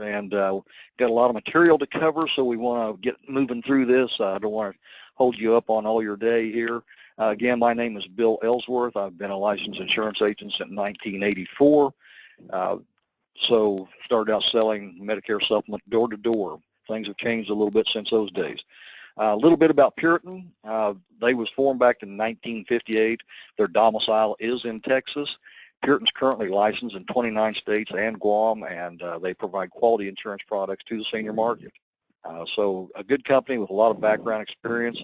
and got a lot of material to cover, so we want to get moving through this. I don't want to hold you up on all your day here. Again, my name is Bill Ellsworth. I've been a licensed insurance agent since 1984. So started out selling Medicare supplement door to door. Things have changed a little bit since those days. A little bit about Puritan. They was formed back in 1958. Their domicile is in Texas. Puritan's currently licensed in 29 states and Guam, and they provide quality insurance products to the senior market. So a good company with a lot of background experience.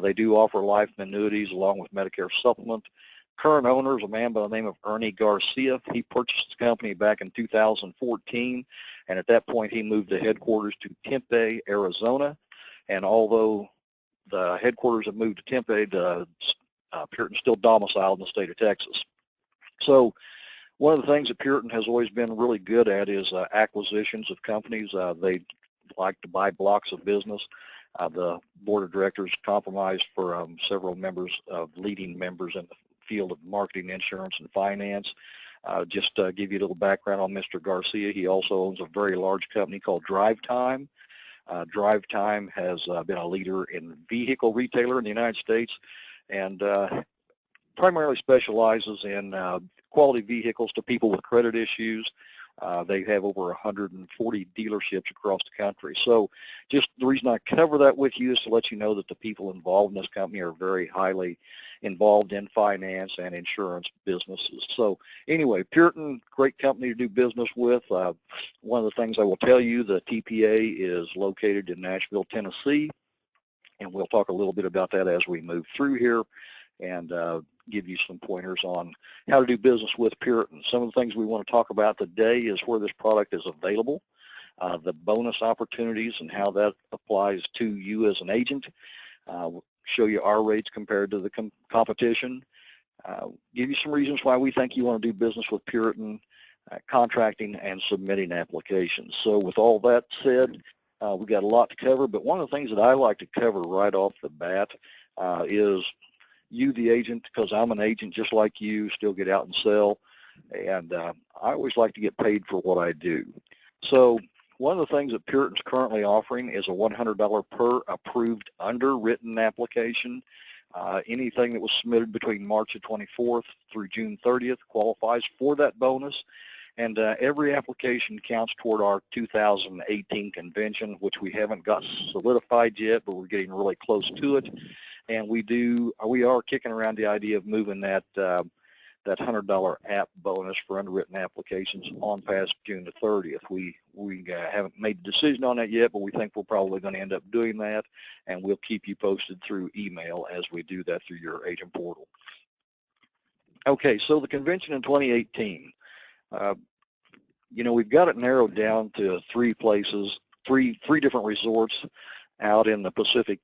They do offer life and annuities along with Medicare supplement. Current owner is a man by the name of Ernie Garcia. He purchased the company back in 2014, and at that point he moved the headquarters to Tempe, Arizona. And although the headquarters have moved to Tempe, Puritan's still domiciled in the state of Texas. So one of the things that Puritan has always been really good at is acquisitions of companies. They like to buy blocks of business. The board of directors compromised for several members of leading members in the field of marketing, insurance, and finance. Just to give you a little background on Mr. Garcia, he also owns a very large company called Drive Time. Drive Time has been a leader in vehicle retailer in the United States, and primarily specializes in quality vehicles to people with credit issues. They have over 140 dealerships across the country. So just the reason I cover that with you is to let you know that the people involved in this company are very highly involved in finance and insurance businesses. So anyway, Puritan, great company to do business with. One of the things I will tell you, the TPA is located in Nashville, Tennessee, and we'll talk a little bit about that as we move through here, and give you some pointers on how to do business with Puritan. Some of the things we want to talk about today is where this product is available, the bonus opportunities and how that applies to you as an agent. We'll show you our rates compared to the competition, give you some reasons why we think you want to do business with Puritan, contracting and submitting applications. So with all that said, we've got a lot to cover, but one of the things that I like to cover right off the bat is you, the agent, because I'm an agent just like you, still get out and sell, and I always like to get paid for what I do. So one of the things that Puritan's currently offering is a $100 per approved underwritten application. Anything that was submitted between March the 24th through June 30th qualifies for that bonus, and every application counts toward our 2018 convention, which we haven't got solidified yet, but we're getting really close to it. And we are kicking around the idea of moving that $100 app bonus for underwritten applications on past June the 30th. We haven't made a decision on that yet, but we think we're probably going to end up doing that, and we'll keep you posted through email as we do that through your agent portal. Okay, so the convention in 2018, we've got it narrowed down to three places, three different resorts out in the Pacific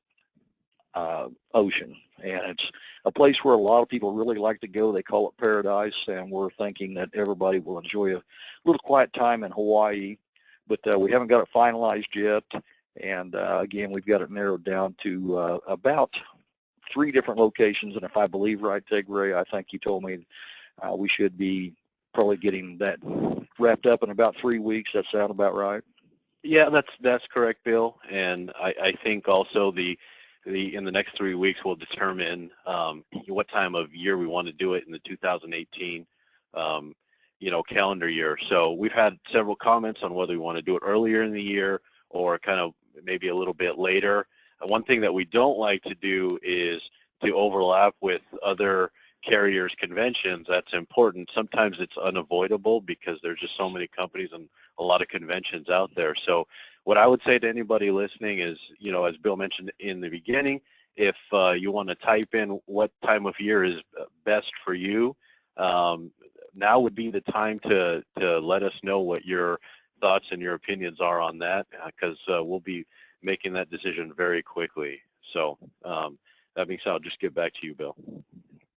Ocean, and it's a place where a lot of people really like to go. They call it paradise, and we're thinking that everybody will enjoy a little quiet time in Hawaii, but we haven't got it finalized yet, and again, we've got it narrowed down to about 3 different locations, and if I believe right, Ray, I think you told me we should be probably getting that wrapped up in about 3 weeks. That sound about right? Yeah, that's correct, Bill, and I think also in the next 3 weeks, we'll determine what time of year we want to do it in the 2018, calendar year. So we've had several comments on whether we want to do it earlier in the year or kind of maybe a little bit later. One thing that we don't like to do is to overlap with other carriers' conventions. That's important. Sometimes it's unavoidable because there's just so many companies and a lot of conventions out there. So what I would say to anybody listening is, as Bill mentioned in the beginning, if you want to type in what time of year is best for you, now would be the time to let us know what your thoughts and your opinions are on that, because we'll be making that decision very quickly. So that being said, I'll just get back to you, Bill.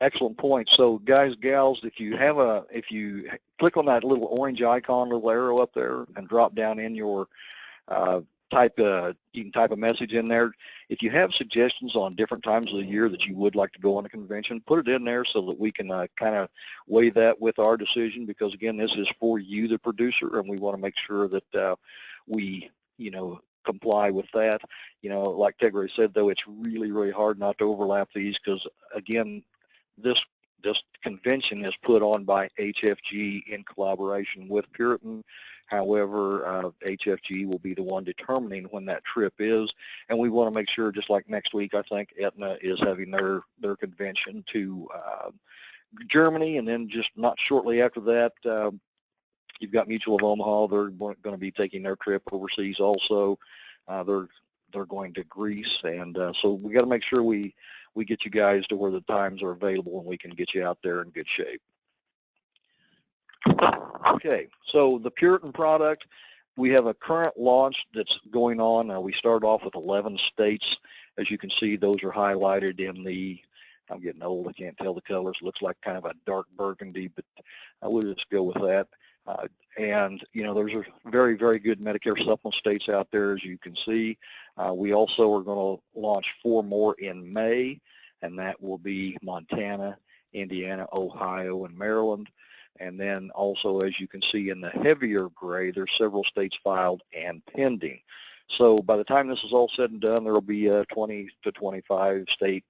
Excellent point. So guys, gals, if you click on that little orange icon, little arrow up there, and drop down in your you can type a message in there. If you have suggestions on different times of the year that you would like to go on a convention, put it in there so that we can kind of weigh that with our decision, because again, this is for you, the producer, and we want to make sure that we, comply with that. Like Tegray said, though, it's really, really hard not to overlap these, because again, this convention is put on by HFG in collaboration with Puritan. However, HFG will be the one determining when that trip is, and we want to make sure, just like next week, I think Aetna is having their convention to Germany, and then just not shortly after that, you've got Mutual of Omaha. They're going to be taking their trip overseas also. They're going to Greece, and so we got to make sure we get you guys to where the times are available and we can get you out there in good shape. Okay, so the Puritan product, we have a current launch that's going on. We started off with 11 states. As you can see, those are highlighted in the, I'm getting old, I can't tell the colors. It looks like kind of a dark burgundy, but we'll just go with that. And, there's a very, very good Medicare supplement states out there, as you can see. We also are going to launch 4 more in May, and that will be Montana, Indiana, Ohio, and Maryland. And then also, as you can see in the heavier gray, there's several states filed and pending. So by the time this is all said and done, there will be a 20 to 25 state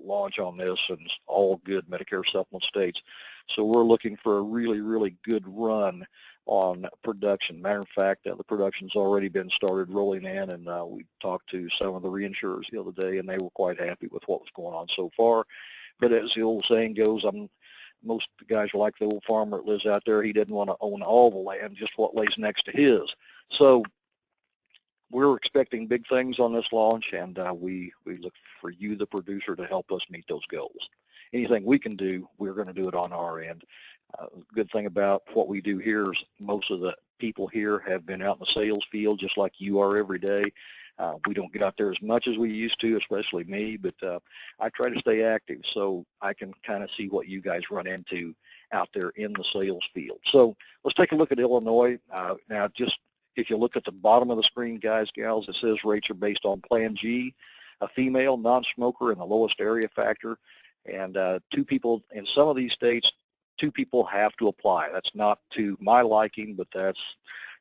launch on this, and it's all good Medicare supplement states. So we're looking for a really, really good run on production. Matter of fact, the production's already been started rolling in, and we talked to some of the reinsurers the other day, and they were quite happy with what was going on so far. But as the old saying goes, most of the guys are like the old farmer that lives out there. He didn't want to own all the land, just what lays next to his. So we're expecting big things on this launch, and we look for you, the producer, to help us meet those goals. Anything we can do, we're going to do it on our end. Good thing about what we do here is most of the people here have been out in the sales field just like you are every day. We don't get out there as much as we used to, especially me, but I try to stay active so I can kind of see what you guys run into out there in the sales field. So let's take a look at Illinois. Now, just if you look at the bottom of the screen, guys, gals, it says rates are based on Plan G, a female, non-smoker, and the lowest area factor. And 2 people in some of these states, 2 people have to apply. That's not to my liking, but that's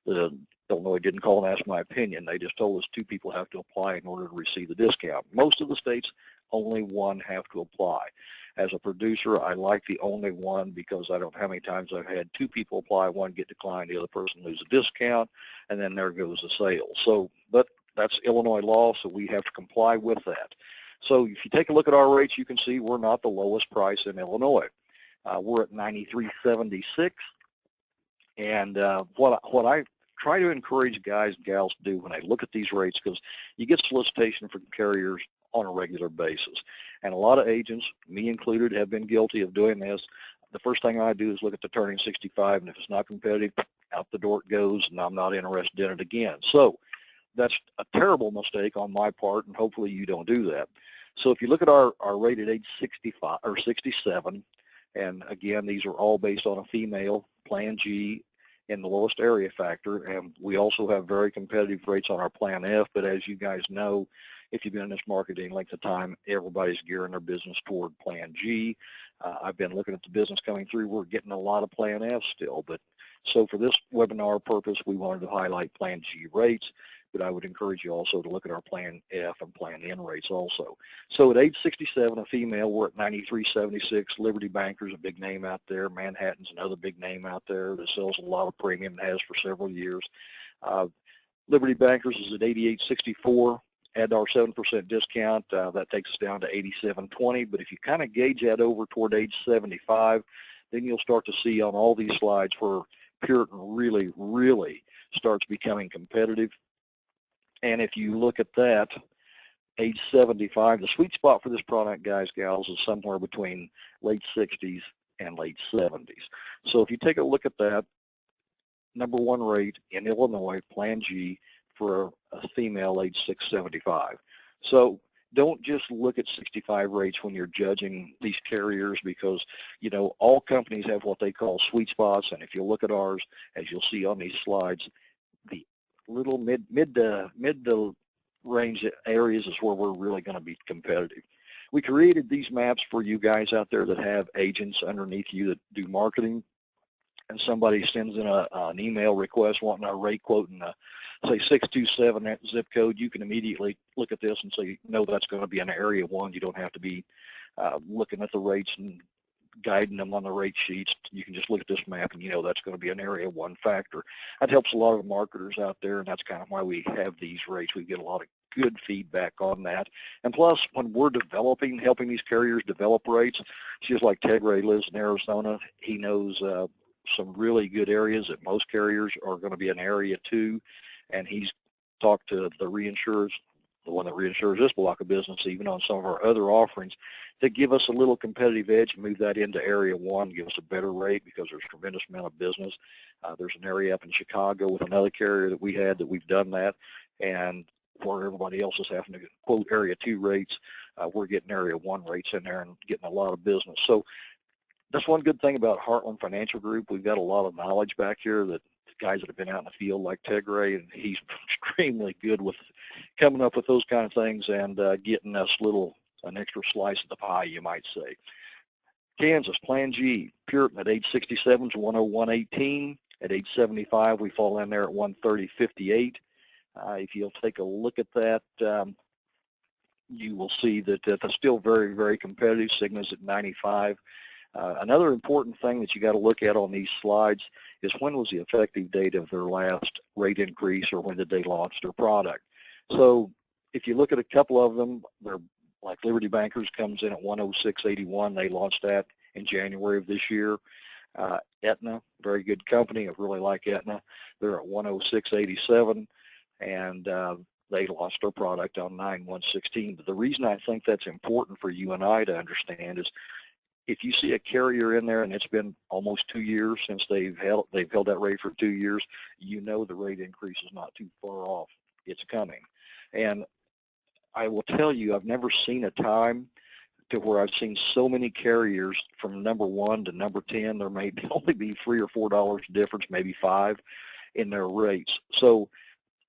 the Illinois didn't call and ask my opinion. They just told us 2 people have to apply in order to receive the discount. Most of the states, only 1 have to apply. As a producer, I like the only 1 because I don't know how many times I've had 2 people apply, 1 get declined, the other person lose a discount, and then there goes the sale. So, but that's Illinois law, so we have to comply with that. So if you take a look at our rates, you can see we're not the lowest price in Illinois. We're at $93.76, and what I try to encourage guys and gals to do when they look at these rates, because you get solicitation from carriers on a regular basis, and a lot of agents, me included, have been guilty of doing this. The first thing I do is look at the turning 65, and if it's not competitive, out the door it goes, and I'm not interested in it again. So that's a terrible mistake on my part, and hopefully you don't do that. So if you look at our rate at age 65 or 67, and again, these are all based on a female, Plan G, in the lowest area factor, and we also have very competitive rates on our Plan F, but as you guys know, if you've been in this market any length of time, everybody's gearing their business toward Plan G. I've been looking at the business coming through. We're getting a lot of Plan F still, but so for this webinar purpose, we wanted to highlight Plan G rates, but I would encourage you also to look at our Plan F and Plan N rates also. So at age 67, a female, we're at $93.76. Liberty Banker's a big name out there. Manhattan's another big name out there that sells a lot of premium and has for several years. Liberty Bankers is at $88.64. Add our 7% discount, that takes us down to $87.20. But if you kind of gauge that over toward age 75, then you'll start to see on all these slides where Puritan really, really starts becoming competitive. And if you look at that, age 75, the sweet spot for this product, guys, gals, is somewhere between late 60s and late 70s. So if you take a look at that, #1 rate in Illinois, Plan G, for a female age 675. So don't just look at 65 rates when you're judging these carriers, because, you know, all companies have what they call sweet spots. And if you look at ours, as you'll see on these slides, the little mid to range areas is where we're really going to be competitive. We created these maps for you guys out there that have agents underneath you that do marketing, and somebody sends in an email request wanting a rate quote in say 627 that zip code, you can immediately look at this and say, no, that's going to be an area 1. You don't have to be looking at the rates and guiding them on the rate sheets. You can just look at this map and you know that's going to be an area 1 factor. That helps a lot of marketers out there, and that's kind of why we have these rates. We get a lot of good feedback on that. And plus, when we're helping these carriers develop rates, just like Ted Ray lives in Arizona, he knows some really good areas that most carriers are going to be an area 2, and he's talked to the reinsurers, the one that reinsures this block of business, even on some of our other offerings, to give us a little competitive edge and move that into area 1, give us a better rate because there's a tremendous amount of business. There's an area up in Chicago with another carrier that we had that we've done that, and where everybody else is having to quote area 2 rates, we're getting area 1 rates in there and getting a lot of business. So that's one good thing about Heartland Financial Group. We've got a lot of knowledge back here that the guys that have been out in the field like Tegray, and he's extremely good with coming up with those kind of things and getting us an extra slice of the pie, you might say. Kansas, Plan G, Puritan at age 67 is 101.18. At age 75, we fall in there at 130.58. If you'll take a look at that, you will see that that's still very, very competitive. Cigna's at 95. Another important thing that you got to look at on these slides is when was the effective date of their last rate increase, or when did they launch their product. So if you look at a couple of them, they're like Liberty Bankers comes in at 106.81. They launched that in January of this year. Aetna, very good company. I really like Aetna. They're at 106.87, and they launched their product on 9/1/16. But the reason I think that's important for you and I to understand is if you see a carrier in there and it's been almost 2 years since they've held that rate for 2 years, you know the rate increase is not too far off. It's coming. And I will tell you, I've never seen a time to where I've seen so many carriers from number 1 to number 10. There may only be $3 or $4 difference, maybe 5 in their rates. So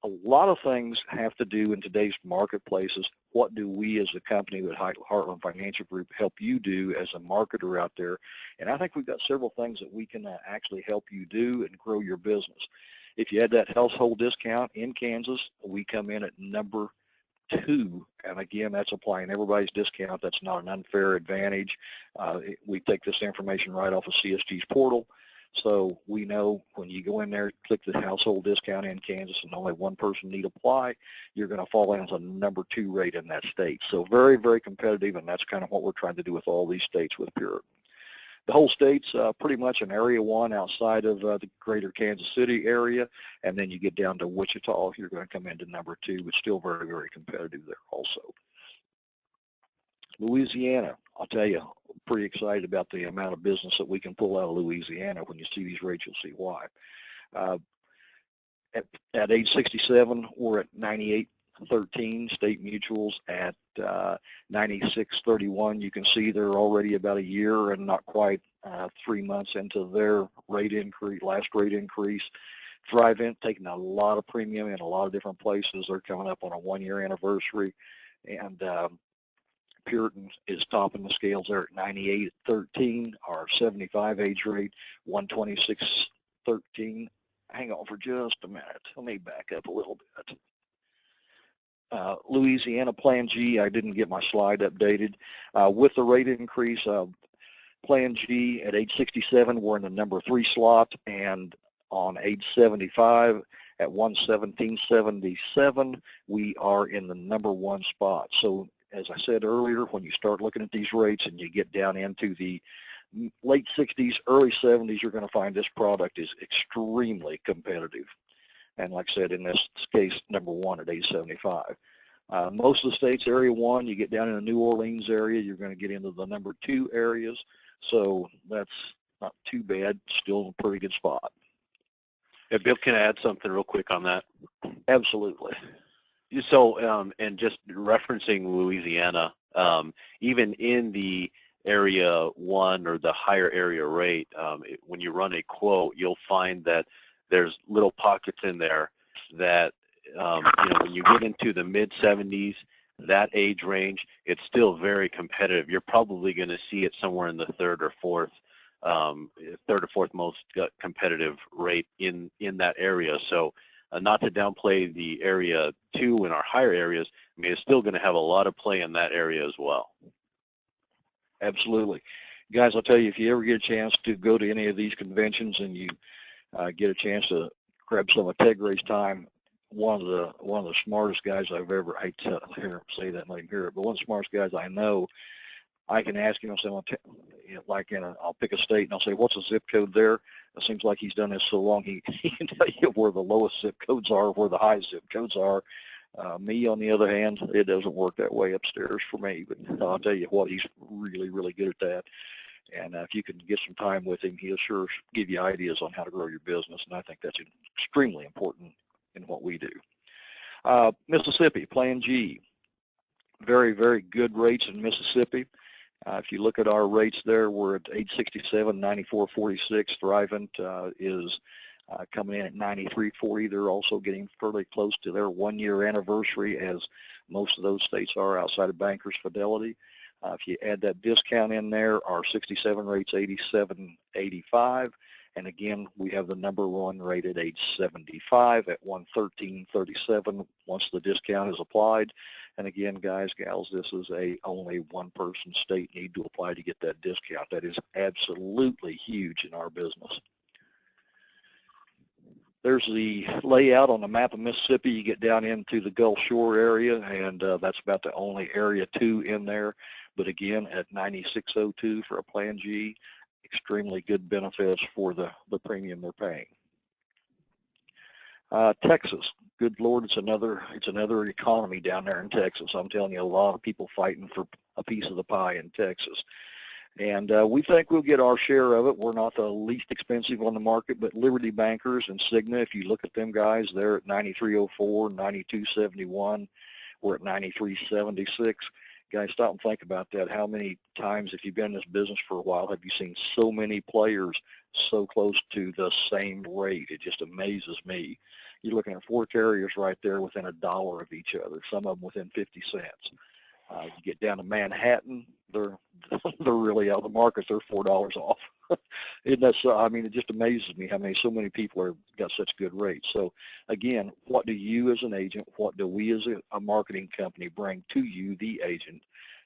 a lot of things have to do in today's marketplaces. What do we as a company with Heartland Financial Group help you do as a marketer out there? And I think we've got several things that we can actually help you do and grow your business. If you had that household discount in Kansas, we come in at number 2. And again, that's applying everybody's discount. That's not an unfair advantage. We take this information right off of CSG's portal. So we know when you go in there, click the household discount in Kansas and only one person need apply, you're going to fall in as a number 2 rate in that state. So very, very competitive, and that's kind of what we're trying to do with all these states with Puritan. The whole state's pretty much an area 1 outside of the greater Kansas City area, and then you get down to Wichita, you're going to come into number 2, but still very, very competitive there also. Louisiana, I'll tell you, I'm pretty excited about the amount of business that we can pull out of Louisiana. When you see these rates, you'll see why. At age 67, we're at 98.13. State Mutuals at 96.31. You can see they're already about a year and not quite 3 months into their rate increase, last rate increase. Thrivent taking a lot of premium in a lot of different places. They're coming up on a 1-year anniversary, and Puritan is topping the scales there at 98.13. Our 75 age rate, 126.13. Hang on for just a minute. Let me back up a little bit. Louisiana Plan G, I didn't get my slide updated. With the rate increase, Plan G at age 67, we're in the number 3 slot, and on age 75 at 117.77, we are in the number 1 spot. So as I said earlier, when you start looking at these rates and you get down into the late 60s, early 70s, you're going to find this product is extremely competitive. And like I said, in this case, number 1 at age 75. Most of the states, area 1, you get down in the New Orleans area, you're going to get into the number 2 areas. So that's not too bad, still a pretty good spot. Yeah, Bill, can I add something real quick on that? Absolutely. So, and just referencing Louisiana, even in the area 1 or the higher area rate, when you run a quote, you'll find that there's little pockets in there that when you get into the mid-70s, that age range, it's still very competitive. You're probably going to see it somewhere in the third or fourth most competitive rate in that area. So not to downplay the area 2 in our higher areas, I mean, it's still going to have a lot of play in that area as well. Absolutely. Guys, I'll tell you, if you ever get a chance to go to any of these conventions and you get a chance to grab some of Tegray's time, one of the smartest guys I've ever, I hate to say that and let him hear it, but one of the smartest guys I know, I can ask him, I'll pick a state and I'll say, what's the zip code there? It seems like he's done this so long, he can tell you where the lowest zip codes are, where the highest zip codes are. Me, on the other hand, it doesn't work that way upstairs for me, but I'll tell you what, he's really, really good at that. And if you can get some time with him, he'll sure give you ideas on how to grow your business, and I think that's extremely important in what we do. Mississippi, Plan G, very, very good rates in Mississippi. If you look at our rates there, we're at age 67, 94.46. Thrivent is coming in at 93.40. They're also getting fairly close to their 1-year anniversary, as most of those states are outside of Bankers Fidelity. If you add that discount in there, our 67 rate's 87.85. And again, we have the number 1 rate at age 75 at 113.37 once the discount is applied. And again, guys, gals, this is only one-person state need to apply to get that discount. That is absolutely huge in our business. There's the layout on the map of Mississippi. You get down into the Gulf Shore area, and that's about the only area 2 in there. But again, at 96.02 for a Plan G, extremely good benefits for the premium they're paying. Texas, good Lord, it's another economy down there in Texas. I'm telling you, a lot of people fighting for a piece of the pie in Texas. And we think we'll get our share of it. We're not the least expensive on the market, but Liberty Bankers and Cigna, if you look at them guys, they're at 93.04, 92.71. We're at 93.76. Guys, stop and think about that. How many times, if you've been in this business for a while, have you seen so many players so close to the same rate? It just amazes me. You're looking at 4 carriers right there within $1 of each other, some of them within 50 cents. You get down to Manhattan, they're really out of the market. They're $4 off. Isn't that so? I mean, it just amazes me how so many people have got such good rates. So again, what do you as an agent, what do we as a marketing company bring to you, the agent,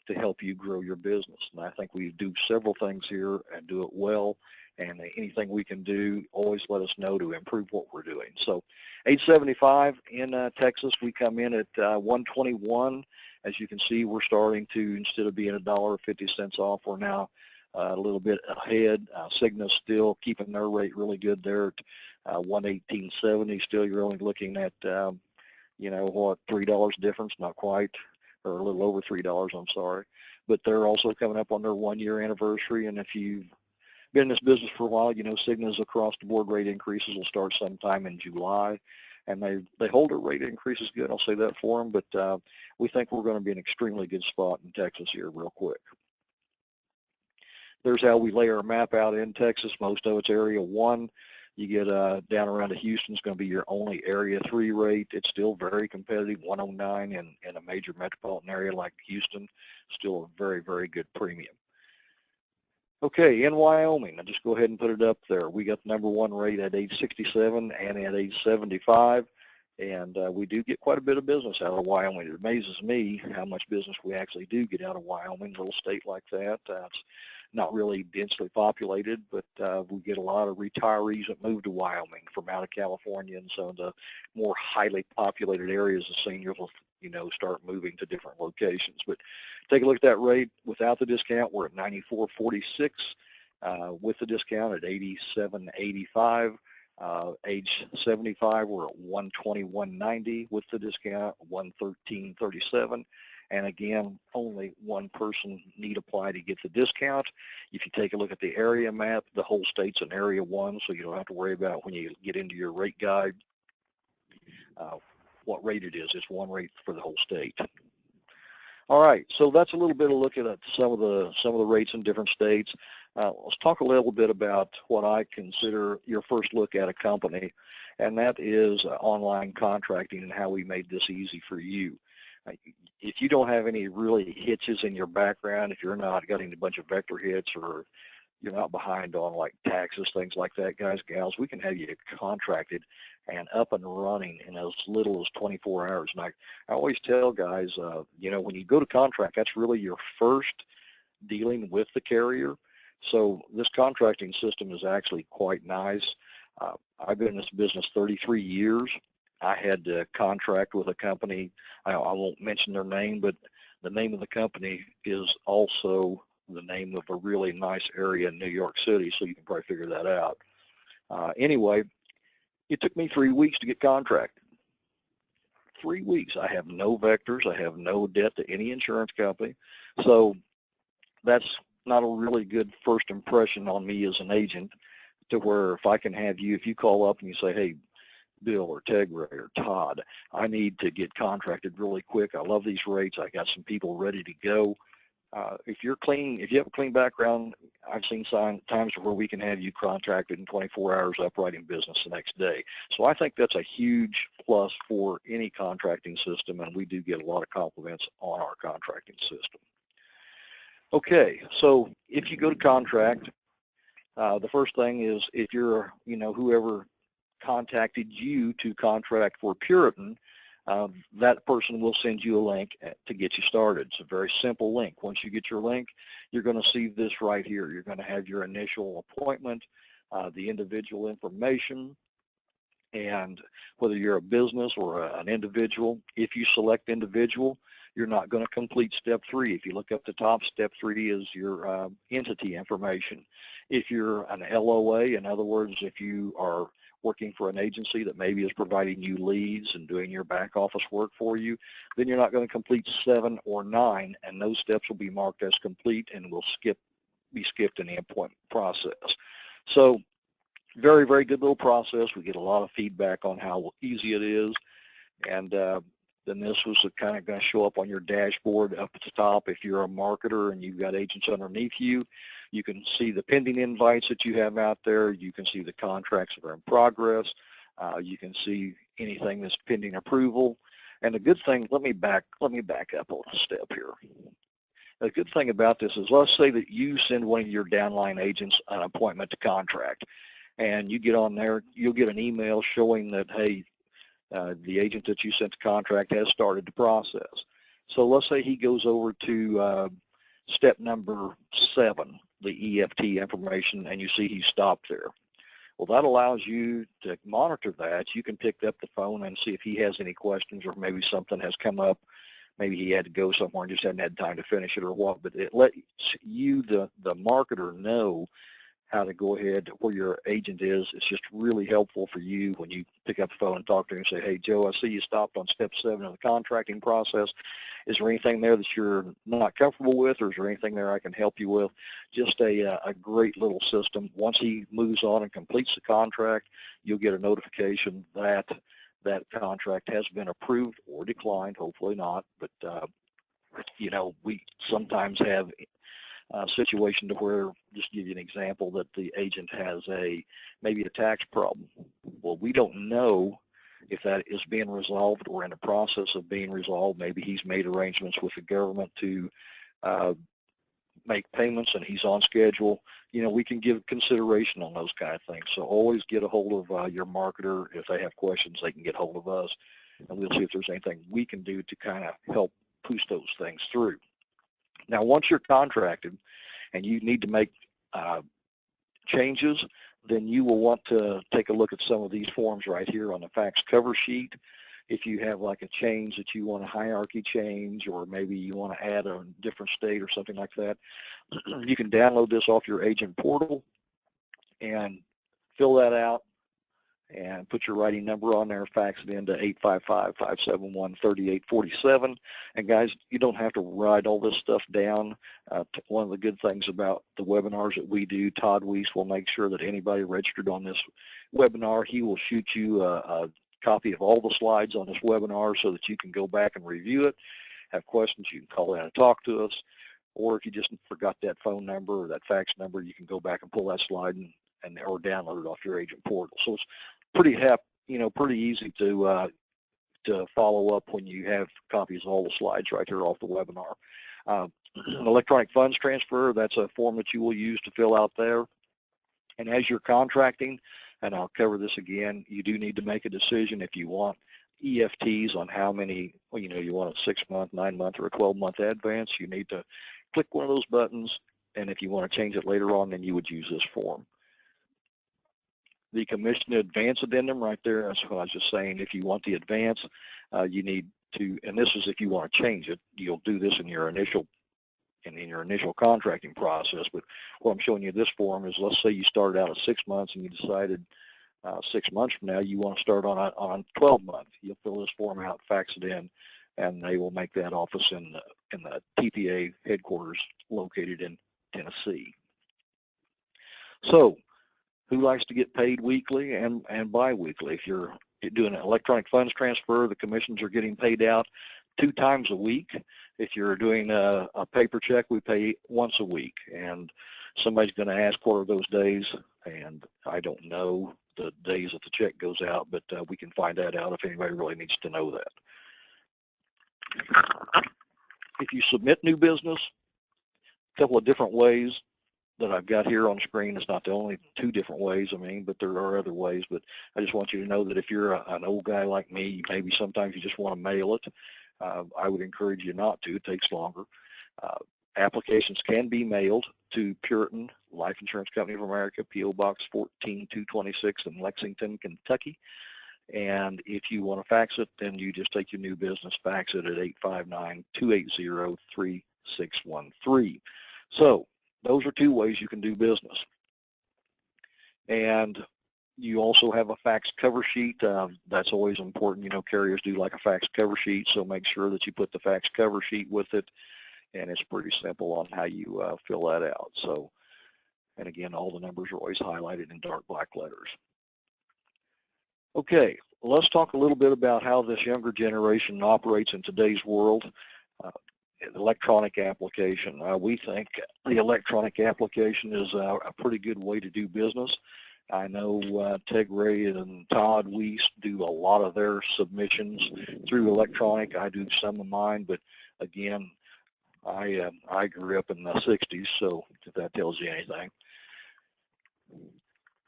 to help you grow your business? And I think we do several things here and do it well. And anything we can do, always let us know to improve what we're doing. So age 75 in Texas, we come in at 121. As you can see, we're starting to, instead of being $1.50 off, we're now a little bit ahead. Cigna's still keeping their rate really good there at 118.70. Still, you're only looking at, $3 difference, not quite, or a little over $3, I'm sorry. But they're also coming up on their 1-year anniversary, and if you've been in this business for a while, Cigna's across-the-board rate increases will start sometime in July, and they hold their rate increases good. I'll say that for them, but we think we're going to be in an extremely good spot in Texas here real quick. There's how we lay our map out in Texas. Most of it's Area 1. You get down around to Houston, it's going to be your only Area 3 rate. It's still very competitive, 109 in a major metropolitan area like Houston. Still a very, very good premium. Okay, in Wyoming, I'll just go ahead and put it up there. We got the number 1 rate at age 67 and at age 75, and we do get quite a bit of business out of Wyoming. It amazes me how much business we actually do get out of Wyoming, a little state like that. It's not really densely populated, but we get a lot of retirees that move to Wyoming from out of California, and so the more highly populated areas, the seniors will start moving to different locations. But take a look at that rate. Without the discount, we're at 94.46. With the discount at 87.85. Age 75, we're at 121.90. With the discount, 113.37. And again, only one person need apply to get the discount. If you take a look at the area map, the whole state's in Area 1, so you don't have to worry about when you get into your rate guide what rate it is. It's one rate for the whole state. All right, so that's a little bit of look at some of the rates in different states. Let's talk a little bit about what I consider your first look at a company, and that is online contracting and how we made this easy for you. If you don't have any really hitches in your background, if you're not getting a bunch of vector hits or you're not behind on like taxes, things like that, guys, gals, we can have you contracted and up and running in as little as 24 hours. And I always tell guys, when you go to contract, that's really your first dealing with the carrier. So this contracting system is actually quite nice. I've been in this business 33 years. I had to contract with a company. I won't mention their name, but the name of the company is also the name of a really nice area in New York City, so you can probably figure that out. Anyway, it took me 3 weeks to get contracted. 3 weeks. I have no vectors. I have no debt to any insurance company. So that's not a really good first impression on me as an agent, to where if I can have you, if you call up and you say, hey, Bill or Tegra or Todd, I need to get contracted really quick. I love these rates. I got some people ready to go. If you're clean, if you have a clean background, I've seen times where we can have you contracted in 24 hours, upright in business the next day. So I think that's a huge plus for any contracting system, and we do get a lot of compliments on our contracting system. Okay, so if you go to contract, the first thing is, if you're, whoever contacted you to contract for Puritan, that person will send you a link to get you started. It's a very simple link. Once you get your link, you're going to see this right here. You're going to have your initial appointment, the individual information, and whether you're a business or an individual. If you select individual, you're not going to complete step 3. If you look up the top, step 3 is your entity information. If you're an LOA, in other words, if you are working for an agency that maybe is providing you leads and doing your back office work for you, then you're not going to complete 7 or 9, and those steps will be marked as complete and will be skipped in the appointment process. So very, very good little process. We get a lot of feedback on how easy it is, and then this was kind of going to show up on your dashboard up at the top. If you're a marketer and you've got agents underneath you, you can see the pending invites that you have out there. You can see the contracts that are in progress. You can see anything that's pending approval. And the good thing, let me back up a little step here. The good thing about this is, let's say that you send one of your downline agents an appointment to contract, and you get on there, you'll get an email showing that, hey, the agent that you sent the contract has started the process. So let's say he goes over to step number 7, the EFT information, and you see he stopped there. Well, that allows you to monitor that. You can pick up the phone and see if he has any questions, or maybe something has come up. Maybe he had to go somewhere and just hadn't had time to finish it or what, but it lets you, the marketer, know how to go ahead where your agent is. It's just really helpful for you when you pick up the phone and talk to him and say, hey, Joe, I see you stopped on step 7 of the contracting process. Is there anything there that you're not comfortable with, or is there anything there I can help you with? Just a great little system. Once he moves on and completes the contract, you'll get a notification that that contract has been approved or declined, hopefully not, but we sometimes have a situation to where, just to give you an example, that the agent has maybe a tax problem. Well, we don't know if that is being resolved or in the process of being resolved. Maybe he's made arrangements with the government to make payments and he's on schedule. We can give consideration on those kind of things. So always get a hold of your marketer. If they have questions, they can get hold of us, and we'll see if there's anything we can do to kind of help push those things through. Now, once you're contracted and you need to make changes, then you will want to take a look at some of these forms right here on the fax cover sheet. If you have like a change that you want a hierarchy change, or maybe you want to add a different state or something like that, you can download this off your agent portal and fill that out and put your writing number on there, fax it into 855-571-3847. And guys, you don't have to write all this stuff down. One of the good things about the webinars that we do, Todd Weiss will make sure that anybody registered on this webinar, he will shoot you a copy of all the slides on this webinar so that you can go back and review it. Have questions, you can call in and talk to us. or if you just forgot that phone number or that fax number, you can go back and pull that slide or download it off your agent portal. So it's pretty pretty easy to follow up when you have copies of all the slides right here off the webinar. An electronic funds transfer, that's a form that you will use to fill out there. And as you're contracting, and I'll cover this again, you do need to make a decision if you want EFTs on how many, you want a 6-month, 9-month, or a 12-month advance. You need to click one of those buttons, and if you want to change it later on, then you would use this form. The commission advance addendum right there, that's what I was just saying. If you want the advance, you need to, and this is if you want to change it, you'll do this in your initial contracting process. But what I'm showing you this form is, let's say you started out at 6 months and you decided 6 months from now you want to start on 12 months. You'll fill this form out, fax it in, and they will make that office in the TPA headquarters located in Tennessee. So, who likes to get paid weekly and biweekly? If you're doing an electronic funds transfer, the commissions are getting paid out 2 times a week. If you're doing a paper check, we pay once a week. And somebody's going to ask what are those days, and I don't know the days that the check goes out, but we can find that out if anybody really needs to know that. If you submit new business, a couple of different ways that I've got here on screen. It's not the only 2 different ways, but there are other ways. But I just want you to know that if you're an old guy like me, maybe sometimes you just want to mail it. I would encourage you not to. It takes longer. Applications can be mailed to Puritan Life Insurance Company of America, P.O. Box 14226 in Lexington, Kentucky. And if you want to fax it, then you just take your new business, fax it at 859-280-3613. So those are 2 ways you can do business. And you also have a fax cover sheet. That's always important. Carriers do like a fax cover sheet, so make sure that you put the fax cover sheet with it. And it's pretty simple on how you fill that out. So, and again, all the numbers are always highlighted in dark black letters. Okay, let's talk a little bit about how this younger generation operates in today's world. Electronic application. We think the electronic application is a pretty good way to do business. I know Ted Ray and Todd Weiss do a lot of their submissions through electronic. I do some of mine, but again, I grew up in the 60s, so if that tells you anything.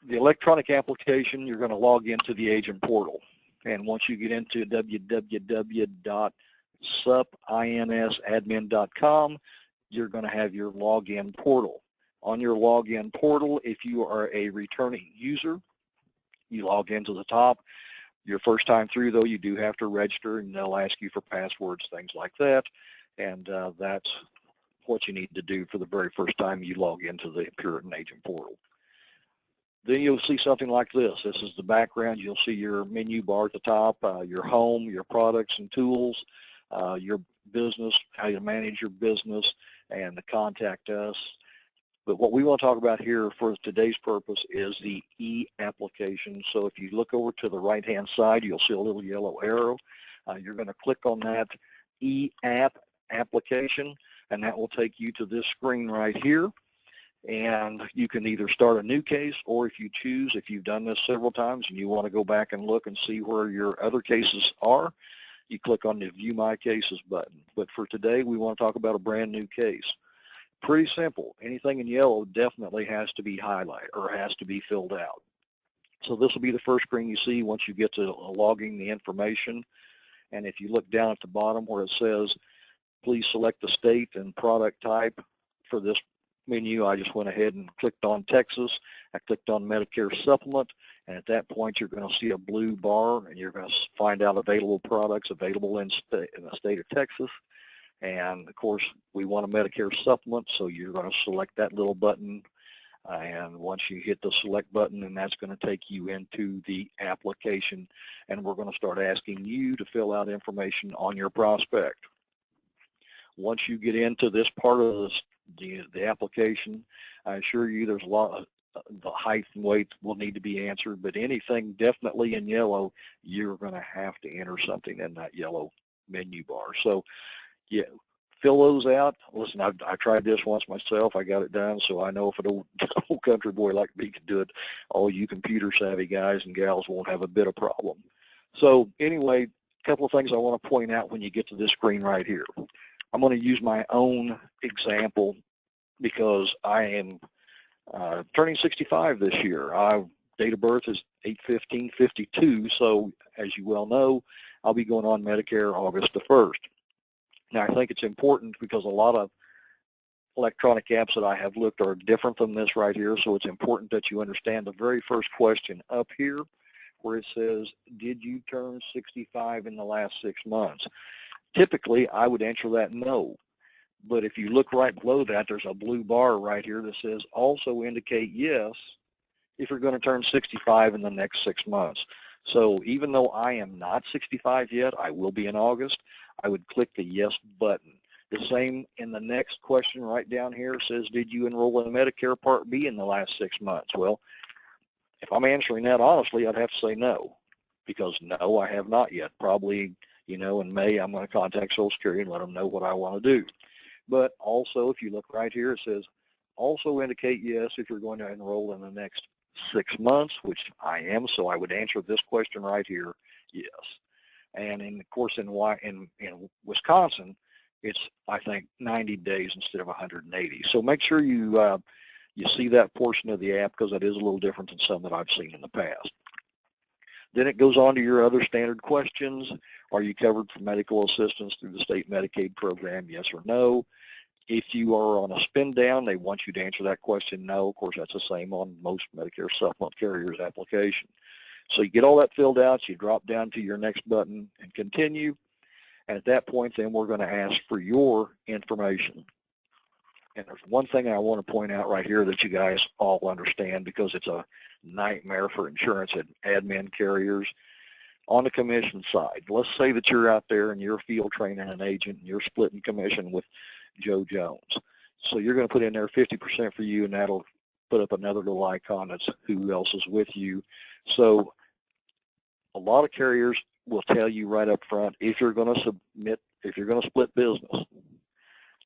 The electronic application, you're going to log into the agent portal. And once you get into www.supinssadmin.com, you're going to have your login portal. On your login portal, if you are a returning user, you log into the top. Your first time through, though, you do have to register, and they'll ask you for passwords, things like that. And that's what you need to do for the very first time you log into the Puritan agent portal. Then you'll see something like this. This is the background. You'll see your menu bar at the top, your home, your products and tools, your business, how you manage your business, and to contact us. But what we want to talk about here for today's purpose is the e-application. So if you look over to the right-hand side, you'll see a little yellow arrow. You're going to click on that e-app application, and that will take you to this screen right here. And you can either start a new case, or if you choose, if you've done this several times and you want to go back and look and see where your other cases are, you click on the View My Cases button. But for today, we want to talk about a brand new case. Pretty simple. Anything in yellow definitely has to be highlighted or has to be filled out. So this will be the first screen you see once you get to logging the information. And if you look down at the bottom where it says, please select the state and product type for this menu, I just went ahead and clicked on Texas. I clicked on Medicare Supplement, and at that point you're going to see a blue bar, and you're going to find out available products available in the state of Texas. And of course, we want a Medicare Supplement, so you're going to select that little button. And once you hit the select button, then that's going to take you into the application, and we're going to start asking you to fill out information on your prospect. Once you get into this part of the application, I assure you there's a lot of the height and weight will need to be answered, but anything definitely in yellow, you're going to have to enter something in that yellow menu bar. So yeah, fill those out. Listen, I tried this once myself. I got it done, so I know if an old country boy like me can do it, all you computer savvy guys and gals won't have a bit of problem. So anyway, a couple of things I want to point out when you get to this screen right here. I'm going to use my own example because I am turning 65 this year. Date of birth is 8/15/52, so as you well know, I'll be going on Medicare August the 1st. Now, I think it's important because a lot of electronic apps that I have looked are different than this right here, so it's important that you understand the very first question up here where it says, did you turn 65 in the last 6 months? Typically, I would answer that no. But if you look right below that, there's a blue bar right here that says also indicate yes if you're going to turn 65 in the next 6 months. So even though I am not 65 yet, I will be in August, I would click the yes button. The same in the next question right down here says, did you enroll in Medicare Part B in the last 6 months? Well, if I'm answering that honestly, I'd have to say no, because no, I have not yet. Probably, in May, I'm going to contact Social Security and let them know what I want to do. But also, if you look right here, it says, also indicate yes if you're going to enroll in the next 6 months, which I am, so I would answer this question right here, yes. And of course, in Wisconsin, it's, I think, 90 days instead of 180. So make sure you see that portion of the app, because that is a little different than some that I've seen in the past. Then it goes on to your other standard questions. Are you covered for medical assistance through the state Medicaid program, yes or no? If you are on a spin down, they want you to answer that question no. Of course, that's the same on most Medicare supplement carriers application. So you get all that filled out, you drop down to your next button and continue. And at that point, then we're going to ask for your information. And there's one thing I want to point out right here that you guys all understand, because it's a nightmare for insurance and admin carriers. On the commission side, let's say that you're out there and you're field training an agent and you're splitting commission with Joe Jones. So you're going to put in there 50% for you, and that'll put up another little icon that's who else is with you. So a lot of carriers will tell you right up front, if you're going to split business,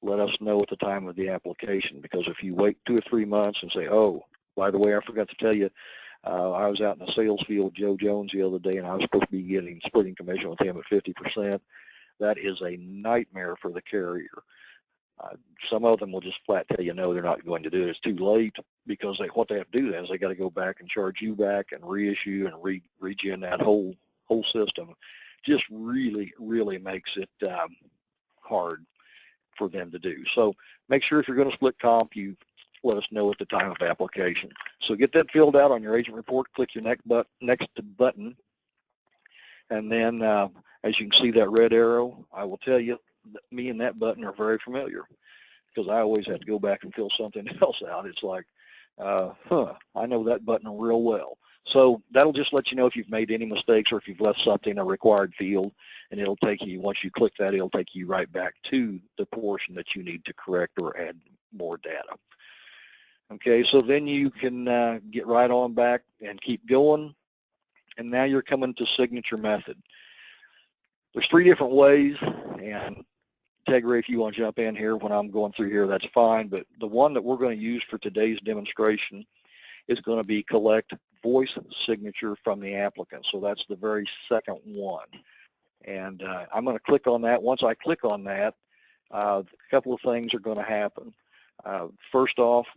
let us know at the time of the application, because if you wait 2 or 3 months and say, oh, by the way, I forgot to tell you, I was out in the sales field with Joe Jones the other day, and I was supposed to be splitting commission with him at 50%. That is a nightmare for the carrier. Some of them will just flat tell you no, they're not going to do it. It's too late, because what they have to do then is they got to go back and charge you back and reissue and regen that whole system. Just really, really makes it hard for them to do. So make sure if you're going to split comp, you let us know at the time of application. So get that filled out on your agent report, click your next button, and then as you can see that red arrow, I will tell you, me and that button are very familiar, because I always have to go back and fill something else out. It's like, I know that button real well. So that'll just let you know if you've made any mistakes or if you've left something in a required field, and it'll take you, once you click that, it'll take you right back to the portion that you need to correct or add more data. Okay, so then you can get right on back and keep going, and now you're coming to signature method. There's 3 different ways, and Tegra, if you want to jump in here when I'm going through here, that's fine, but the one that we're going to use for today's demonstration is going to be collect voice signature from the applicant. So that's the very second one. And I'm going to click on that. Once I click on that, a couple of things are going to happen. First off,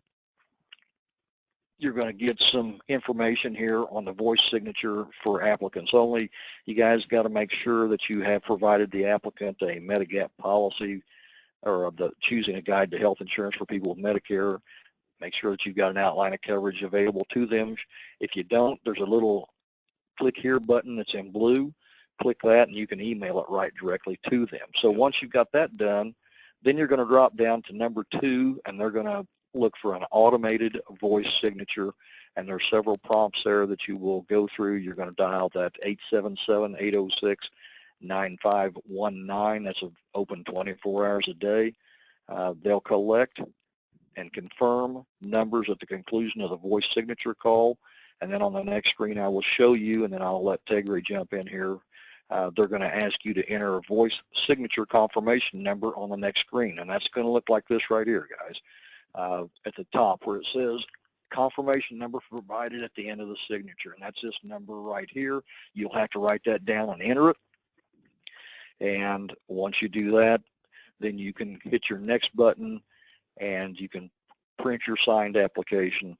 you're going to get some information here on the voice signature for applicants only. You guys got to make sure that you have provided the applicant a Medigap policy, or choosing a guide to health insurance for people with Medicare. Make sure that you've got an outline of coverage available to them. If you don't, there's a little click here button that's in blue. Click that and you can email it right directly to them. So once you've got that done, then you're going to drop down to number 2, and they're going to look for an automated voice signature, and there's several prompts there that you will go through. You're going to dial that 877-806-9519. That's open 24 hours a day. They'll collect and confirm numbers at the conclusion of the voice signature call, and then on the next screen I will show you, and then I'll let Tegra jump in here they're going to ask you to enter a voice signature confirmation number on the next screen, and that's going to look like this right here, guys. At the top where it says confirmation number provided at the end of the signature, and that's this number right here. You'll have to write that down and enter it. And once you do that, then you can hit your next button and you can print your signed application,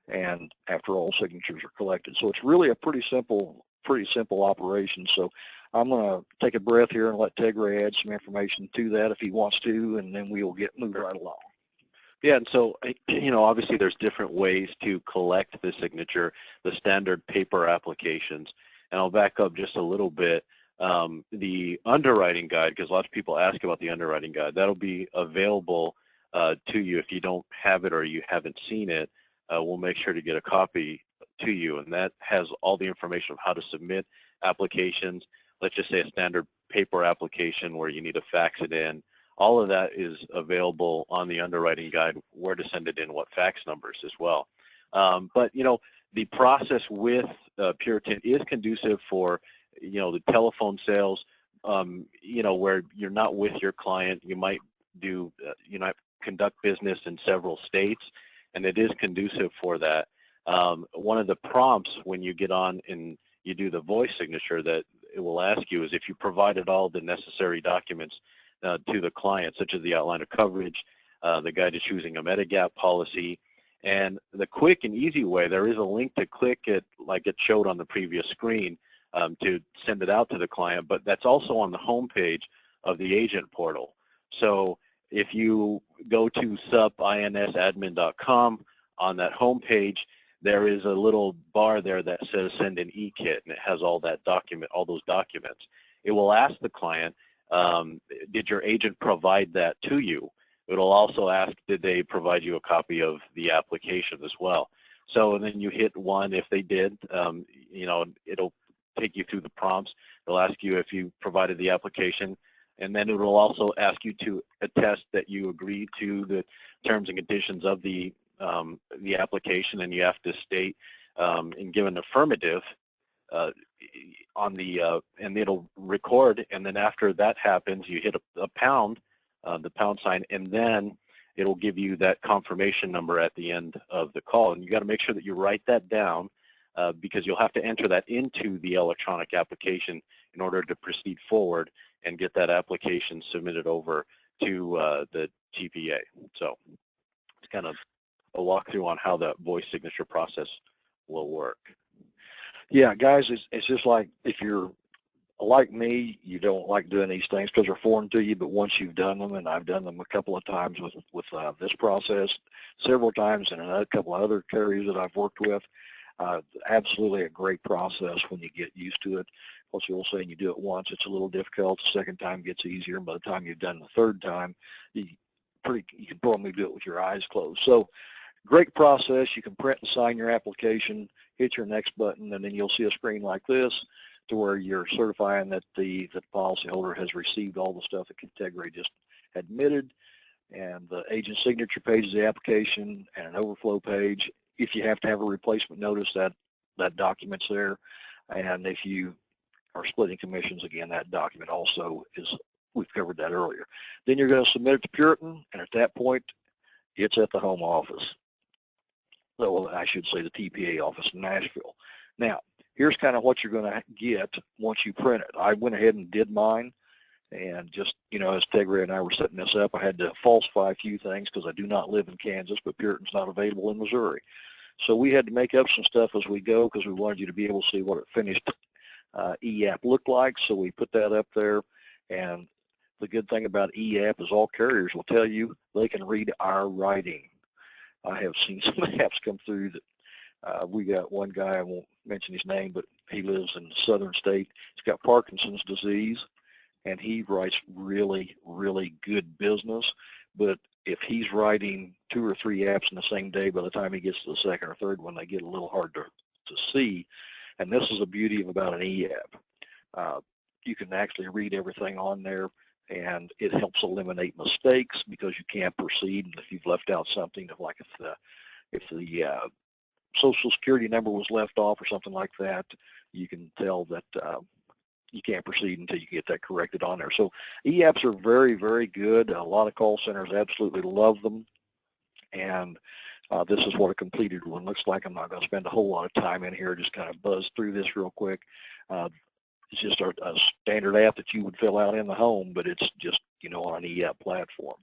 and after all signatures are collected. So it's really a pretty simple operation. So I'm going to take a breath here and let Tegray add some information to that if he wants to, and then we'll get moving right along. Yeah, and so, obviously there's different ways to collect the signature, the standard paper applications. And I'll back up just a little bit. The underwriting guide, because lots of people ask about the underwriting guide, that'll be available to you. If you don't have it or you haven't seen it, we'll make sure to get a copy to you. And that has all the information of how to submit applications. Let's just say a standard paper application where you need to fax it in. All of that is available on the underwriting guide, where to send it in, what fax numbers as well. But, the process with Puritan is conducive for, the telephone sales, where you're not with your client. You might do, conduct business in several states, and it is conducive for that. One of the prompts when you get on and you do the voice signature that it will ask you is if you provided all the necessary documents to the client, such as the outline of coverage, the guide to choosing a Medigap policy, and the quick and easy way, there is a link to click it like it showed on the previous screen to send it out to the client, but that's also on the home page of the agent portal. So if you go to supinsadmin.com, on that home page, there is a little bar there that says send an e-kit, and it has all those documents. It will ask the client, did your agent provide that to you? It'll also ask, did they provide you a copy of the application as well? So, and then you hit one if they did. It'll take you through the prompts. It'll ask you if you provided the application, and then it will also ask you to attest that you agree to the terms and conditions of the application, and you have to state and give an affirmative on the and it'll record, and then after that happens, you hit a pound, the pound sign, and then it'll give you that confirmation number at the end of the call. And you got to make sure that you write that down because you'll have to enter that into the electronic application in order to proceed forward and get that application submitted over to the TPA. So it's kind of a walkthrough on how that voice signature process will work. Yeah, guys, it's just like if you're like me, you don't like doing these things because they're foreign to you, but once you've done them, and I've done them a couple of times with this process, several times, and a couple of other carriers that I've worked with, absolutely a great process when you get used to it. Plus, you'll say you do it once, it's a little difficult. The second time gets easier, and by the time you've done the third time, you can probably do it with your eyes closed. So, great process. You can print and sign your application, hit your next button, and then you'll see a screen like this to where you're certifying that the policyholder has received all the stuff that Tegray just admitted, and the agent signature page is the application, and an overflow page. If you have to have a replacement notice, that document's there, and if you are splitting commissions, again, that document also is, we've covered that earlier. Then you're going to submit it to Puritan, and at that point, it's at the home office. So I should say the TPA office in Nashville. Now, here's kind of what you're going to get once you print it. I went ahead and did mine, and just, as Tegray and I were setting this up, I had to falsify a few things because I do not live in Kansas, but Puritan's not available in Missouri. So we had to make up some stuff as we go because we wanted you to be able to see what a finished e-app looked like, so we put that up there. And the good thing about e-app is all carriers will tell you they can read our writing. I have seen some apps come through that we got one guy, I won't mention his name, but he lives in the southern state. He's got Parkinson's disease, and he writes really, really good business. But if he's writing 2 or 3 apps in the same day, by the time he gets to the second or third one, they get a little hard to see. And this is the beauty about an e-app. You can actually read everything on there, and it helps eliminate mistakes because you can't proceed if you've left out something, like if the Social Security number was left off or something like that. You can tell that you can't proceed until you get that corrected on there. So e-apps are very, very good. A lot of call centers absolutely love them. And this is what a completed one looks like. I'm not going to spend a whole lot of time in here, just kind of buzz through this real quick. It's just a standard app that you would fill out in the home, but it's just, on an e-app platform.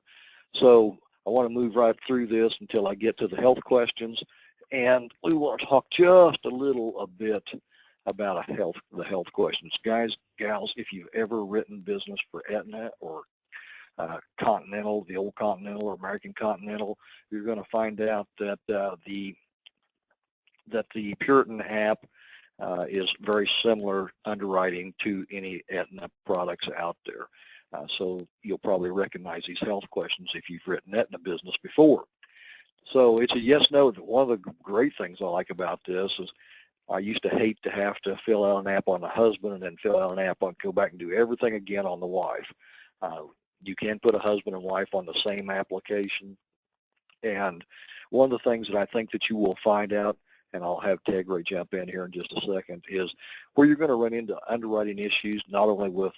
So I want to move right through this until I get to the health questions. And we want to talk just a bit about the health questions. Guys, gals, if you've ever written business for Aetna or Continental, the old Continental or American Continental, you're going to find out that the Puritan app is very similar underwriting to any Aetna products out there. So you'll probably recognize these health questions if you've written Aetna business before. So it's a yes/no. One of the great things I like about this is I used to hate to have to fill out an app on the husband and then fill out an app on, go back and do everything again on the wife. You can put a husband and wife on the same application. And one of the things that I think that you will find out, and I'll have Tegray jump in here in just a second, is where you're going to run into underwriting issues, not only with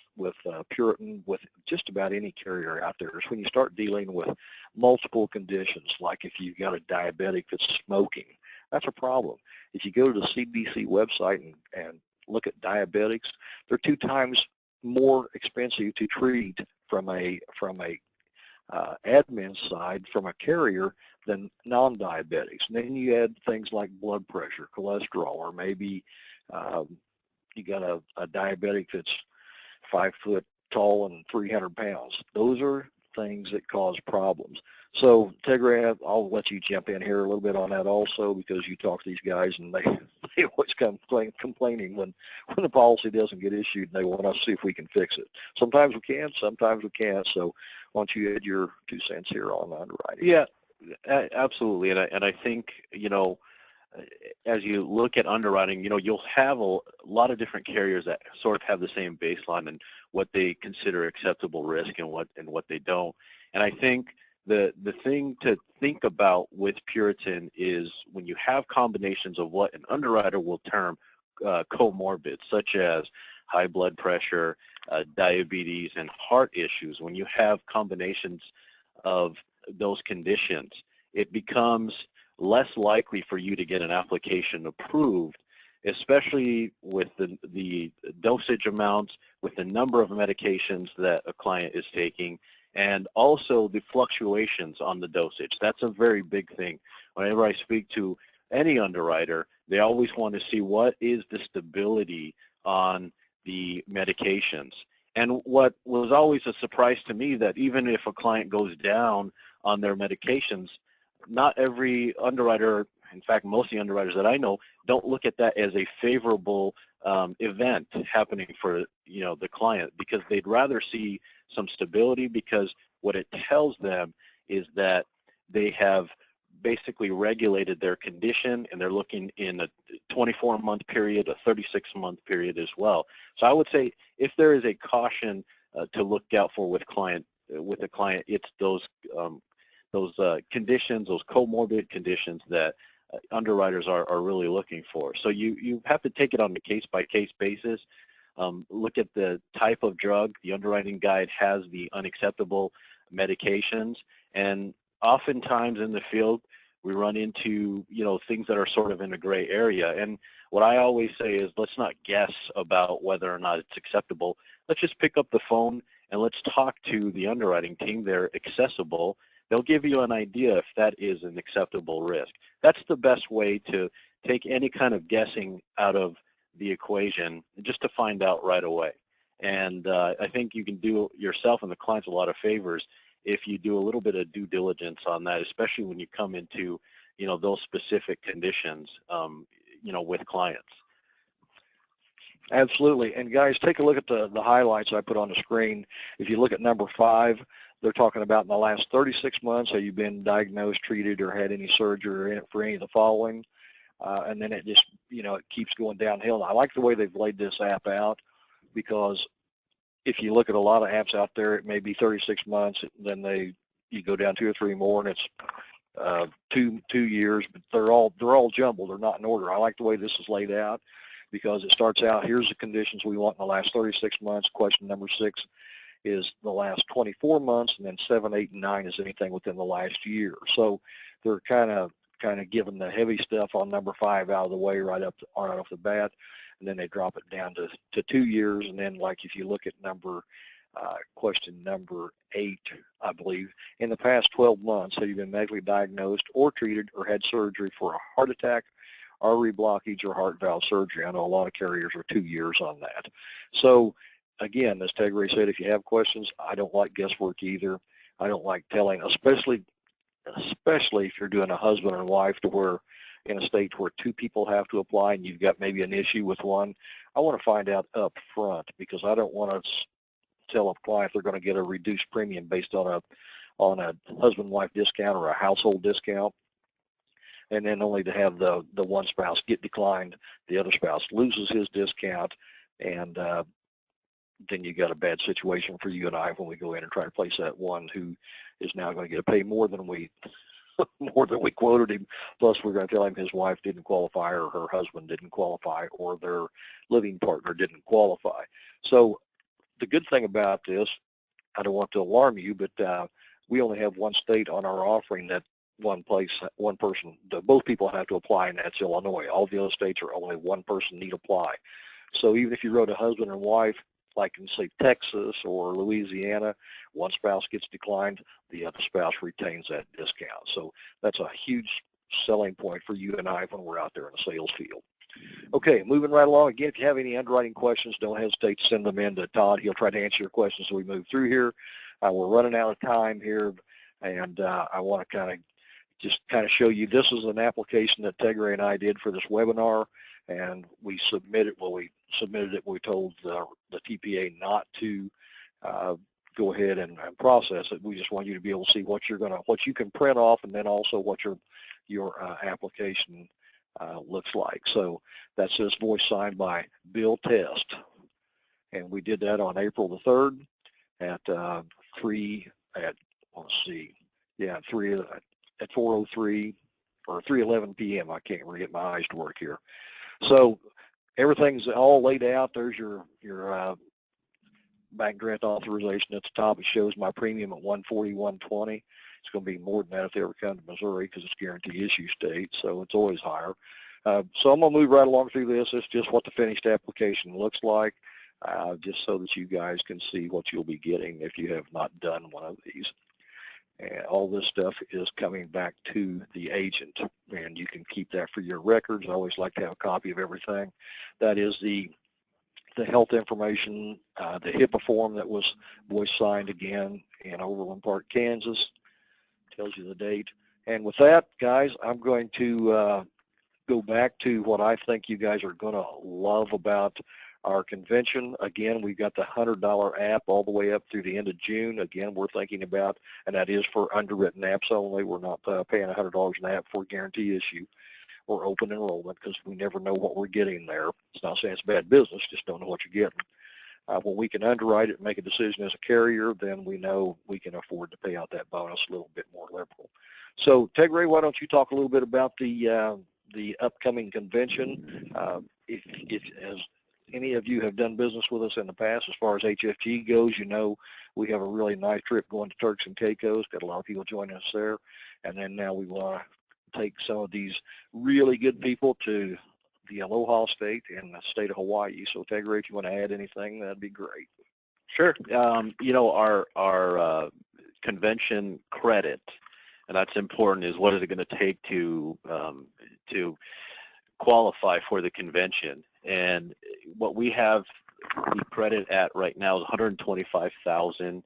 Puritan, with just about any carrier out there, is when you start dealing with multiple conditions, like if you've got a diabetic that's smoking. That's a problem. If you go to the CDC website and look at diabetics, they're 2 times more expensive to treat from a admin side, from a carrier, than non-diabetics. And then you add things like blood pressure, cholesterol, or maybe you got a diabetic that's 5 foot tall and 300 pounds. Those are things that cause problems. So Tegray, I'll let you jump in here a little bit on that also, because you talk to these guys and they always come complaining when the policy doesn't get issued, and they want us to see if we can fix it. Sometimes we can, sometimes we can't. So why don't you add your 2 cents here on underwriting? Yeah, absolutely. And I think, as you look at underwriting, you'll have a lot of different carriers that sort of have the same baseline and what they consider acceptable risk and what they don't. And I think the thing to think about with Puritan is when you have combinations of what an underwriter will term comorbid, such as high blood pressure, diabetes, and heart issues. When you have combinations of those conditions, it becomes less likely for you to get an application approved, especially with the dosage amounts, with the number of medications that a client is taking, and also the fluctuations on the dosage. That's a very big thing. Whenever I speak to any underwriter, they always want to see what is the stability on the medications. And what was always a surprise to me, that even if a client goes down on their medications, not every underwriter, in fact, most of the underwriters that I know, don't look at that as a favorable event happening for the client, because they'd rather see some stability, because what it tells them is that they have basically regulated their condition, and they're looking in a 24-month period, a 36-month period as well. So I would say if there is a caution to look out for with a client, it's those conditions, those comorbid conditions that underwriters are really looking for. So you have to take it on a case-by-case basis. Look at the type of drug. The underwriting guide has the unacceptable medications, and oftentimes in the field we run into things that are sort of in a gray area. And what I always say is, let's not guess about whether or not it's acceptable. Let's just pick up the phone and let's talk to the underwriting team. They're accessible. They'll give you an idea if that is an acceptable risk. That's the best way to take any kind of guessing out of the equation, just to find out right away. And I think you can do yourself and the clients a lot of favors if you do a little bit of due diligence on that, especially when you come into those specific conditions with clients. Absolutely. And guys, take a look at the highlights I put on the screen. If you look at number 5, they're talking about in the last 36 months, have you been diagnosed, treated, or had any surgery for any of the following? And then it just, it keeps going downhill. And I like the way they've laid this app out, because if you look at a lot of apps out there, it may be 36 months, then you go down 2 or 3 more, and it's 2 years, but they're all jumbled. They're not in order. I like the way this is laid out, because it starts out, here's the conditions we want in the last 36 months. Question number 6 is the last 24 months, and then 7, 8, and 9 is anything within the last year. So they're kind of giving the heavy stuff on number 5 out of the way right off the bat, and then they drop it down to 2 years. And then, like, if you look at question number 8, I believe, in the past 12 months, have you been medically diagnosed or treated or had surgery for a heart attack, artery blockage, or heart valve surgery? I know a lot of carriers are 2 years on that. So again, as Tegray said, if you have questions, I don't like guesswork either. I don't like telling, especially if you're doing a husband and wife, to where in a state where 2 people have to apply and you've got maybe an issue with one. I want to find out up front, because I don't want to tell a client they're going to get a reduced premium based on a husband-wife discount or a household discount, and then only to have the one spouse get declined, the other spouse loses his discount, and then you got a bad situation for you and I when we go in and try to place that one who is now going to get to pay more than we quoted him. Plus, we're going to tell him his wife didn't qualify, or her husband didn't qualify, or their living partner didn't qualify. So the good thing about this, I don't want to alarm you, but we only have one state on our offering that both people have to apply, and that's Illinois. All the other states are only one person need apply. So even if you wrote a husband and wife, like in, say, Texas or Louisiana, one spouse gets declined, the other spouse retains that discount. So that's a huge selling point for you and I when we're out there in the sales field. Okay, moving right along. Again, if you have any underwriting questions, don't hesitate to send them in to Todd. He'll try to answer your questions as we move through here. We're running out of time here, and I want to just show you, this is an application that Tegray and I did for this webinar, and we submitted it. We told the TPA not to go ahead and process it. We just want you to be able to see what you can print off, and then also what your application looks like. So that says voice signed by Bill Test, and we did that on April the 3rd at 4:03 or 3:11 p.m. I can't really get my eyes to work here. So everything's all laid out. There's your bank grant authorization at the top. It shows my premium at $141.20. It's going to be more than that if they ever come to Missouri, because it's guarantee issue state, so it's always higher. So I'm going to move right along through this. It's just what the finished application looks like, just so that you guys can see what you'll be getting if you have not done one of these. And all this stuff is coming back to the agent, and you can keep that for your records. I always like to have a copy of everything. That is the health information, the HIPAA form that was voice signed again in Overland Park, Kansas. Tells you the date. And with that, guys, I'm going to go back to what I think you guys are going to love about our convention. Again, we've got the $100 app all the way up through the end of June. Again, we're thinking about, and that is for underwritten apps only. We're not paying $100 an app for guarantee issue or open enrollment, because we never know what we're getting there. It's not saying it's bad business, just don't know what you're getting. When we can underwrite it and make a decision as a carrier, then we know we can afford to pay out that bonus a little bit more liberal. So, Tegray, why don't you talk a little bit about the upcoming convention? If as any of you have done business with us in the past, as far as HFG goes, you know we have a really nice trip going to Turks and Caicos. Got a lot of people joining us there. And then now we want to take some of these really good people to the Aloha State and the state of Hawaii. So, Tegray, if you want to add anything, that'd be great. Sure. Our convention credit, and that's important, is what is it going to take to qualify for the convention. And what we have the credit at right now is 125,000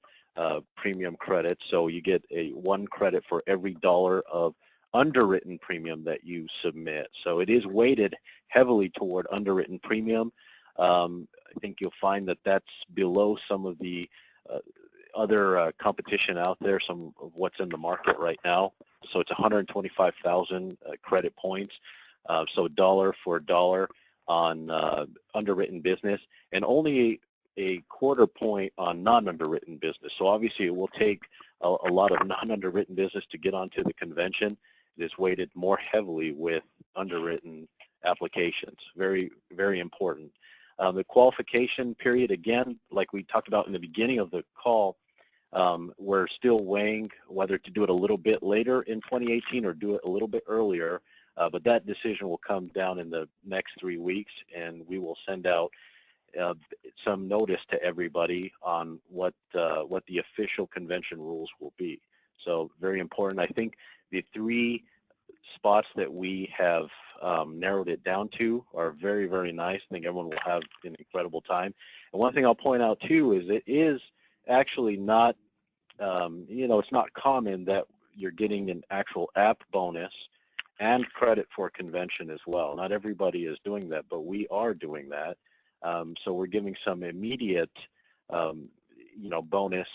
premium credits. So you get one credit for every dollar of underwritten premium that you submit. So it is weighted heavily toward underwritten premium. I think you'll find that that's below some of the other competition out there, some of what's in the market right now. So it's 125,000 credit points. So dollar for dollar on underwritten business, and only a quarter point on non-underwritten business. So obviously it will take a lot of non-underwritten business to get onto the convention. It is weighted more heavily with underwritten applications. Very, very important. The qualification period, again, like we talked about in the beginning of the call, we're still weighing whether to do it a little bit later in 2018 or do it a little bit earlier, but that decision will come down in the next 3 weeks, and we will send out some notice to everybody on what the official convention rules will be. So very important. I think the 3 spots that we have narrowed it down to are very, very nice. I think everyone will have an incredible time. And one thing I'll point out too is it is actually not, it's not common that you're getting an actual app bonus and credit for convention as well. Not everybody is doing that, but we are doing that. So we're giving some immediate, bonus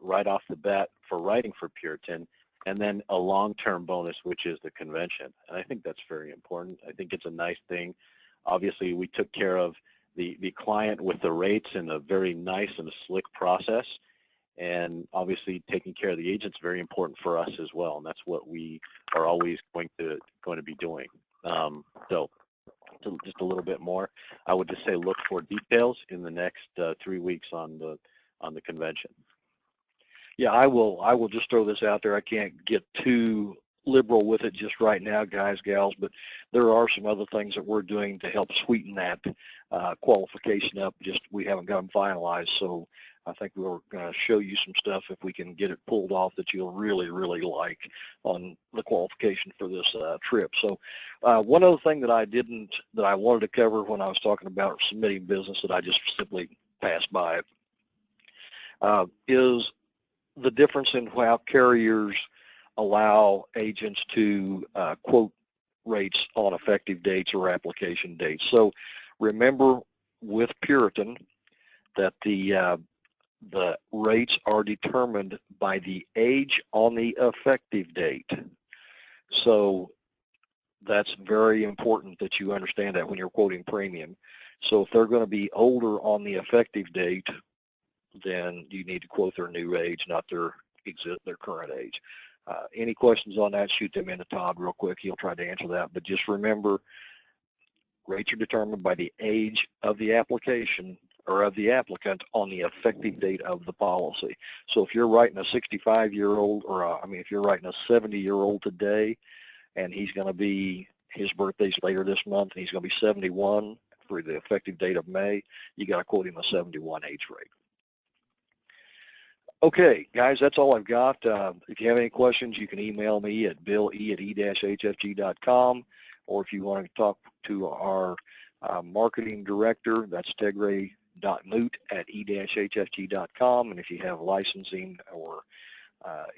right off the bat for writing for Puritan, and then a long-term bonus, which is the convention. And I think that's very important. I think it's a nice thing. Obviously, we took care of the client with the rates in a very nice and a slick process. And obviously, taking care of the agent is very important for us as well. And that's what we are always going to be doing. So just a little bit more, I would just say look for details in the next 3 weeks on the convention. Yeah, I will just throw this out there. I can't get too liberal with it just right now, guys, gals, but there are some other things that we're doing to help sweeten that qualification up. Just we haven't got them finalized, so I think we're going to show you some stuff if we can get it pulled off that you'll really, really like on the qualification for this trip. So one other thing that I wanted to cover when I was talking about submitting business that I just simply passed by is the difference in how carriers allow agents to quote rates on effective dates or application dates. So remember with Puritan that the rates are determined by the age on the effective date. So that's very important that you understand that when you're quoting premium. So if they're going to be older on the effective date, then you need to quote their new age, not their current age. Any questions on that, shoot them into Todd real quick. He'll try to answer that. But just remember, rates are determined by the age of the application or of the applicant on the effective date of the policy. So if you're writing a 65-year-old or if you're writing a 70-year-old today and he's going to be, his birthday's later this month and he's going to be 71 for the effective date of May, you got to quote him a 71 age rate. Okay, guys, that's all I've got. If you have any questions, you can email me at bill.e@e-hfg.com, or if you want to talk to our marketing director, that's tegray.moot@e-hfg.com, and if you have licensing or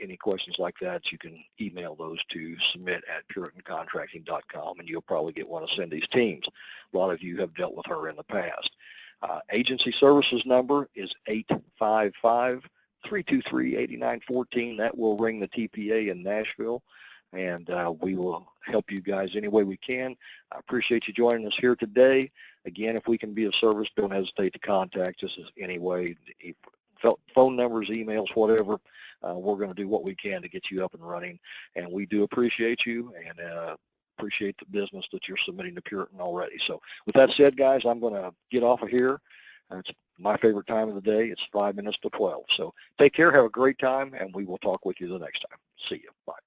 any questions like that, you can email those to submit@puritancontracting.com, and you'll probably get one of Cindy's teams. A lot of you have dealt with her in the past. Agency services number is 855-323-8914. That will ring the TPA in Nashville, and we will help you guys any way we can. I appreciate you joining us here today. Again, if we can be of service, don't hesitate to contact us any way. Phone numbers, emails, whatever. We're going to do what we can to get you up and running, and we do appreciate you and appreciate the business that you're submitting to Puritan already. So with that said, guys, I'm going to get off of here. It's my favorite time of the day. It's 5 minutes to 12. So take care, have a great time, and we will talk with you the next time. See you. Bye.